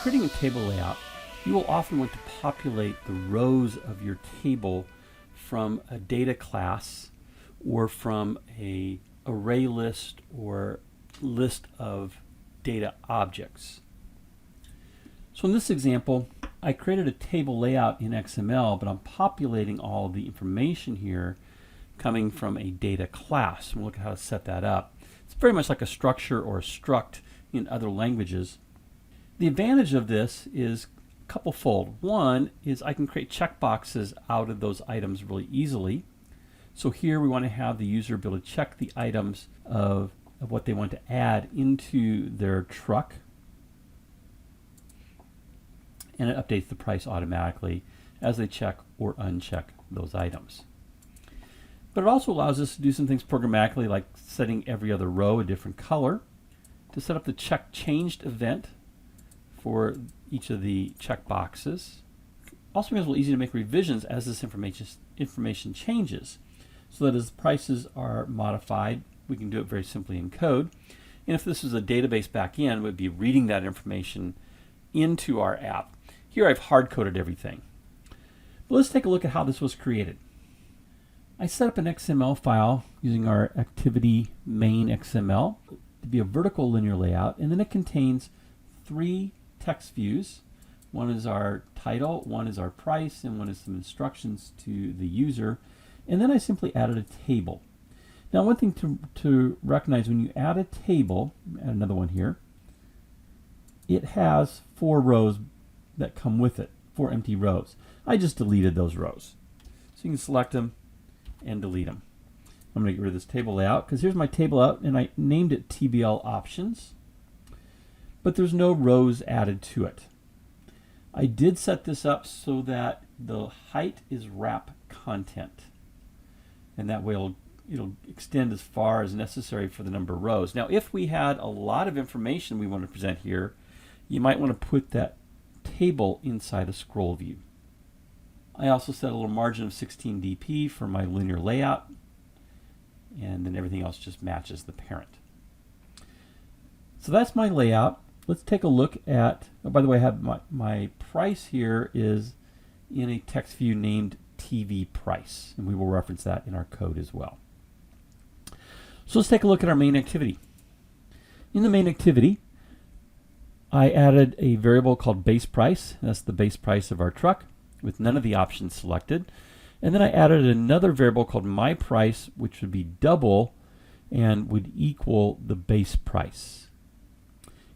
creating a table layout, you will often want to populate the rows of your table from a data class or from an array list or list of data objects. So in this example, I created a table layout in XML, but I'm populating all of the information here coming from a data class. We'll look at how to set that up. It's very much like a structure or a struct in other languages. The advantage of this is a couple-fold. One is I can create checkboxes out of those items really easily. So here we want to have the user be able to check the items of what they want to add into their truck. And it updates the price automatically as they check or uncheck those items. But it also allows us to do some things programmatically, like setting every other row a different color, to set up the check changed event for each of the check boxes. Also makes it easy to make revisions as this information changes, so that as prices are modified, we can do it very simply in code. And if this is a database backend, we'd be reading that information into our app. Here I've hard-coded everything. But let's take a look at how this was created. I set up an XML file using our activity main XML to be a vertical linear layout, and then it contains 3 text views. One is our title, one is our price, and one is some instructions to the user. And then I simply added a table. Now, one thing to recognize, when you add a table, add another one here, it has 4 rows that come with it, 4 empty rows. I just deleted those rows. So you can select them and delete them. I'm going to get rid of this table layout because here's my table layout, and I named it TBL options, but there's no rows added to it. I did set this up so that the height is wrap content, and that way it'll extend as far as necessary for the number of rows. Now, if we had a lot of information we want to present here, you might want to put that table inside a scroll view. I also set a little margin of 16 dp for my linear layout, and then everything else just matches the parent. So that's my layout. Let's take a look at, oh, by the way, I have my price here is in a text view named TV price, and we will reference that in our code as well. So let's take a look at our main activity. In the main activity, I added a variable called base price. That's the base price of our truck with none of the options selected. And then I added another variable called my price, which would be double and would equal the base price.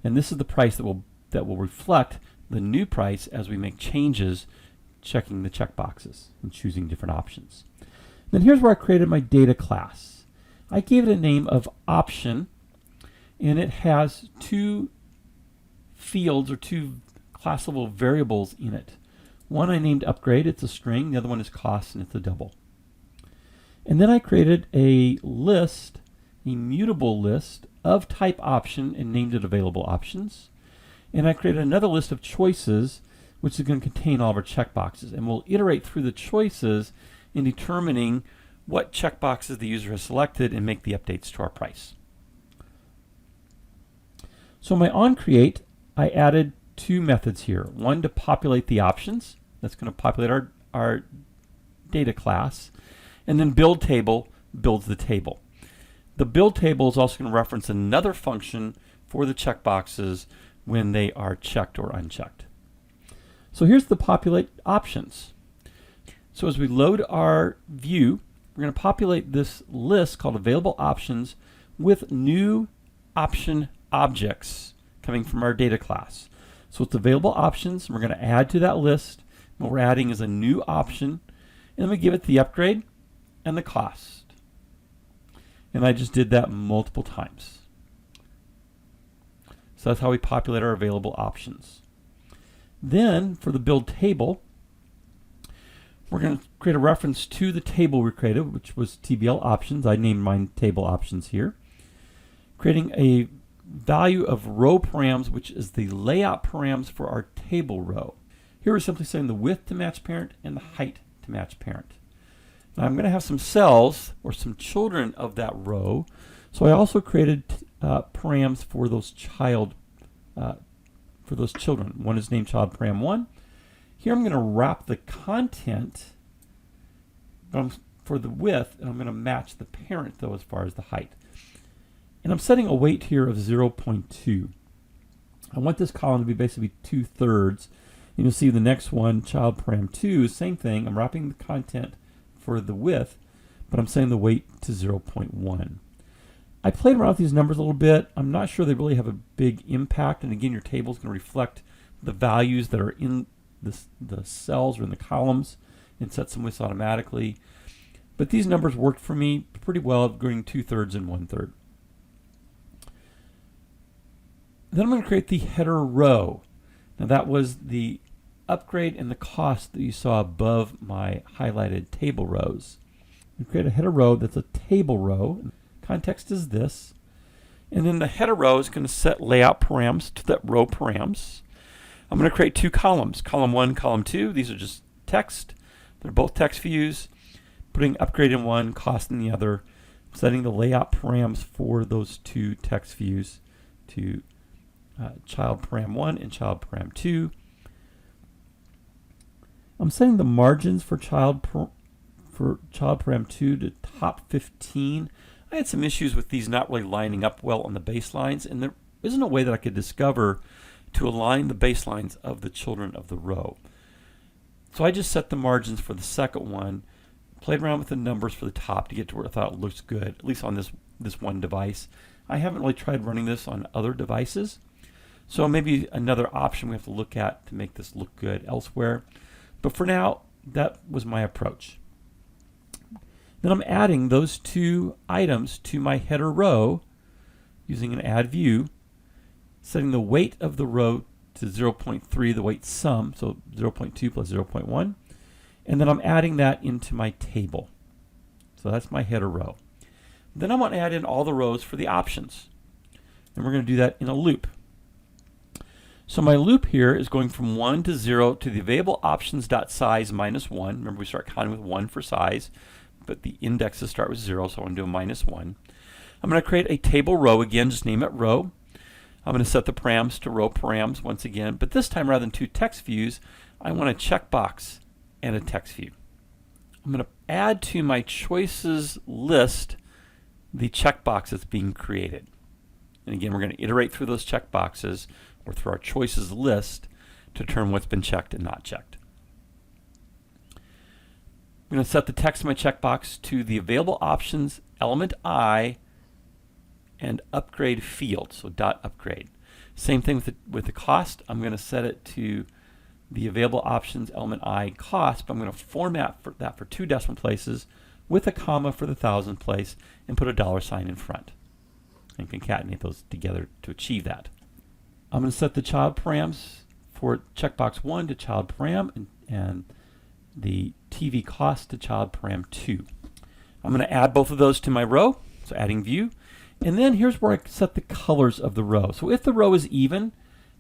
And this is the price that will reflect the new price as we make changes, checking the checkboxes and choosing different options. Then here's where I created my data class. I gave it a name of option, and it has 2 fields or 2 class level variables in it. One I named upgrade, it's a string. The other one is cost, and it's a double. And then I created a list, a mutable list of type option, and named it available options. And I created another list of choices, which is going to contain all of our checkboxes. And we'll iterate through the choices in determining what checkboxes the user has selected and make the updates to our price. So in my onCreate, I added 2 methods here. One to populate the options. That's going to populate our data class. And then build table builds the table. The build table is also going to reference another function for the checkboxes when they are checked or unchecked. So here's the populate options. So as we load our view, we're going to populate this list called available options with new option objects coming from our data class. So it's available options. We're going to add to that list. What we're adding is a new option, and then we give it the upgrade and the cost. And I just did that multiple times. So that's how we populate our available options. Then for the build table, we're going to create a reference to the table we created, which was TBL options. I named mine table options here. Creating a value of row params, which is the layout params for our table row. Here we're simply saying the width to match parent and the height to match parent. Now I'm going to have some cells or some children of that row, so I also created params for those for for those children. One is named child param 1. Here I'm going to wrap the content for the width, and I'm going to match the parent though as far as the height. And I'm setting a weight here of 0.2. I want this column to be basically 2/3. And you'll see the next one, child param 2, same thing. I'm wrapping the content for the width, but I'm setting the weight to 0.1. I played around with these numbers a little bit. I'm not sure they really have a big impact. And again, your table is going to reflect the values that are in the cells or in the columns and set some widths automatically. But these numbers worked for me pretty well, going 2/3 and 1/3. Then I'm going to create the header row. Now that was the upgrade and the cost that you saw above my highlighted table rows. We create a header row that's a table row. Context is this. And then the header row is going to set layout params to that row params. I'm going to create two columns, column 1, column 2. These are just text. They're both text views. Putting upgrade in one, cost in the other. Setting the layout params for those two text views to child param 1 and child param 2. I'm setting the margins for child param 2 to top 15. I had some issues with these not really lining up well on the baselines, and there isn't a way that I could discover to align the baselines of the children of the row. So I just set the margins for the second one, played around with the numbers for the top to get to where I thought it looks good, at least on this one device. I haven't really tried running this on other devices, so maybe another option we have to look at to make this look good elsewhere. But for now, that was my approach. Then I'm adding those two items to my header row using an add view, setting the weight of the row to 0.3, the weight sum, so 0.2 plus 0.1. And then I'm adding that into my table. So that's my header row. Then I'm going to add in all the rows for the options. And we're going to do that in a loop. So my loop here is going from 1 to 0 to the available options.size minus 1. Remember, we start counting with 1 for size, but the indexes start with 0, so I want to do a minus 1. I'm going to create a table row again, just name it row. I'm going to set the params to row params once again, but this time rather than two text views, I want a checkbox and a text view. I'm going to add to my choices list the checkbox that's being created. And again, we're going to iterate through those checkboxes or through our choices list to determine what's been checked and not checked. I'm going to set the text of my checkbox to the available options element I and upgrade field, so .upgrade. Same thing with the cost. I'm going to set it to the available options element I cost, but I'm going to format that for 2 decimal places with a comma for the thousand place and put a $sign in front and concatenate those together to achieve that. I'm going to set the child params for checkbox 1 to child param and the TV cost to child param 2. I'm going to add both of those to my row, so adding view. And then here's where I set the colors of the row. So if the row is even,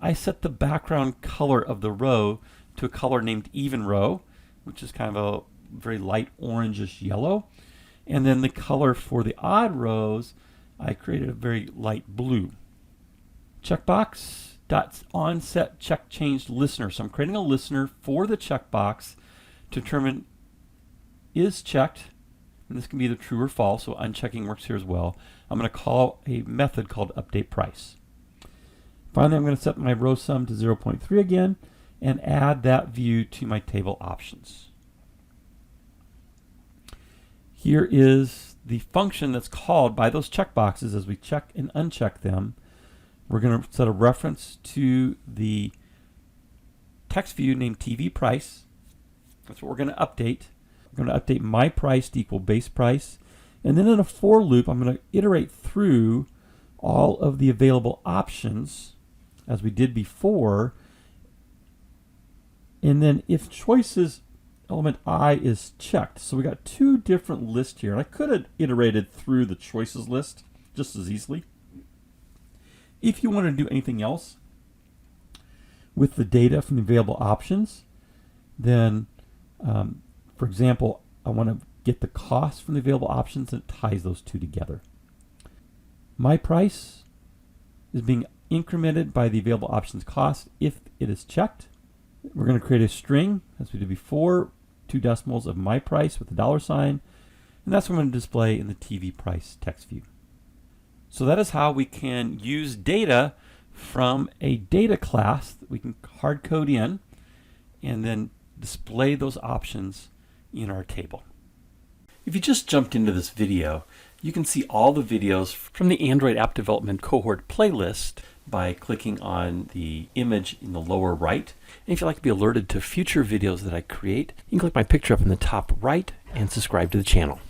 I set the background color of the row to a color named even row, which is kind of a very light orangish yellow. And then the color for the odd rows, I created a very light blue. Checkbox dot onset check changed listener. So I'm creating a listener for the checkbox to determine is checked, and this can be either true or false, so unchecking works here as well. I'm going to call a method called update price. Finally, I'm going to set my row sum to 0.3 again and add that view to my table options. Here is the function that's called by those checkboxes as we check and uncheck them. We're going to set a reference to the text view named TV price. That's what we're going to update. We're going to update my price to equal base price. And then in a for loop, I'm going to iterate through all of the available options as we did before. And then if choices element I is checked. So we got two different lists here. And I could have iterated through the choices list just as easily. If you want to do anything else with the data from the available options, then for example, I want to get the cost from the available options and it ties those two together. My price is being incremented by the available options cost if it is checked. We're going to create a string, as we did before, 2 decimals of my price with a $sign, and that's what I'm going to display in the TV price text view. So that is how we can use data from a data class that we can hard code in and then display those options in our table. If you just jumped into this video, you can see all the videos from the Android app development cohort playlist by clicking on the image in the lower right. And if you'd like to be alerted to future videos that I create, you can click my picture up in the top right and subscribe to the channel.